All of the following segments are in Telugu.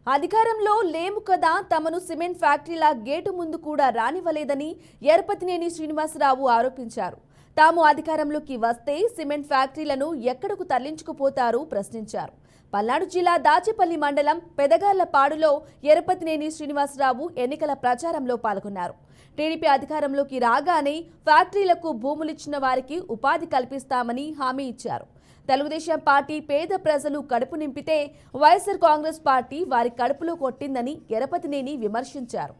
అధికారంలో లేము కదా తమను సిమెంట్ ఫ్యాక్టరీల గేటు ముందు కూడా రానివ్వలేదని ఎరపతినేని శ్రీనివాసరావు ఆరోపించారు. తాము అధికారంలోకి వస్తే సిమెంట్ ఫ్యాక్టరీలను ఎక్కడకు తరలించుకుపోతారు ప్రశ్నించారు. పల్నాడు జిల్లా దాచేపల్లి మండలం పెదగార్లపాడులో ఎరపతినేని శ్రీనివాసరావు ఎన్నికల ప్రచారంలో పాల్గొన్నారు. టీడీపీ అధికారంలోకి రాగానే ఫ్యాక్టరీలకు భూములిచ్చిన వారికి ఉపాధి కల్పిస్తామని హామీ ఇచ్చారు. తెలుగుదేశం పార్టీ పేద ప్రజలు కడుపు నింపితే వైఎస్ఆర్ కాంగ్రెస్ పార్టీ వారి కడుపులో కొట్టిందని ఎరపతినేని విమర్శించారు.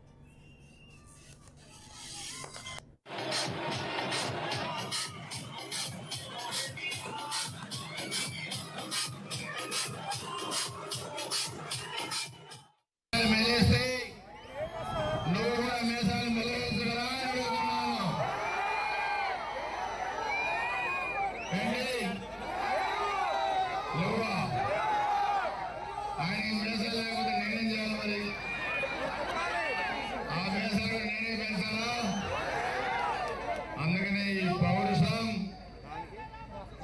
అందుకనే ఈ పౌరుషం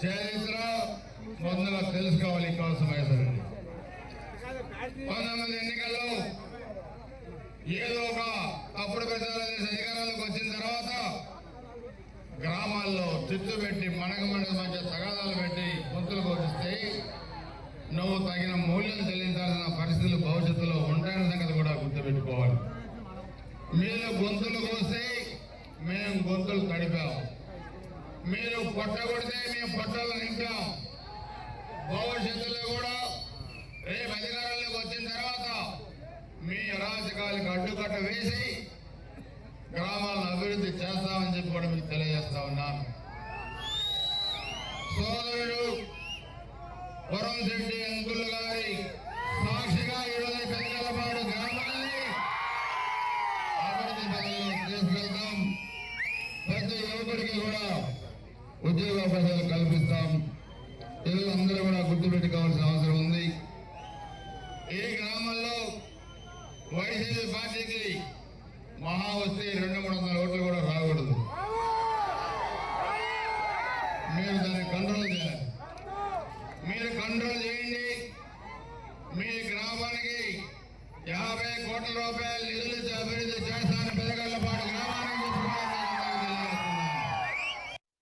చరిత్ర మొదలు తెలుసుకోవాలి. కోసం కొంతమంది ఎన్నికల్లో ఏదో ఒక తప్పుడు ప్రచారం చేసి అధికారంలోకి వచ్చిన తర్వాత గ్రామాల్లో చిత్తు పెట్టి మనగమండల మధ్య తగాదాలు పెట్టి గొంతులు కోపిస్తే నువ్వు తగిన మూల్యం చెల్లించాల్సిన పరిస్థితులు భవిష్యత్తులో ఉంటాయన్న సంగతి కూడా గుర్తుపెట్టుకోవాలి. మీరు గొంతులు కోస్తే మేము గొంతులు తడిపాం, మీరు పొట్టగొడితే మేము పొట్టలు నింపాం. భవిష్యత్తులో కూడా రేపు అధికారంలోకి వచ్చిన తర్వాత మీ అరాచకాలకు అడ్డుకట్ట వేసి గ్రామాలను అభివృద్ధి చేస్తామని చెప్పి కూడా మీకు తెలియజేస్తా ఉన్నాను. సోదరుడు వరం శెట్టి అంకుల్ గారి సాక్షిగా ఈరోజు పెదగార్లపాడు గ్రామాన్ని అభివృద్ధి పథకంలో తీసుకెళ్తాం. ప్రతి యువకుడికి కూడా ఉద్యోగ అవకాశాలు కల్పిస్తాం. ఇది అందరూ కూడా గుర్తుపెట్టుకోవాల్సిన అవసరం ఉంది. ఈ గ్రామంలో వైసీపీ పార్టీకి మహా వస్తే 200-300 ఓట్లు కూడా రాకూడదు. మీరు దాన్ని కంట్రోల్ చేయాలి. మీరు కంట్రోల్ చేయండి. మీ గ్రామానికి 50 కోట్ల రూపాయలు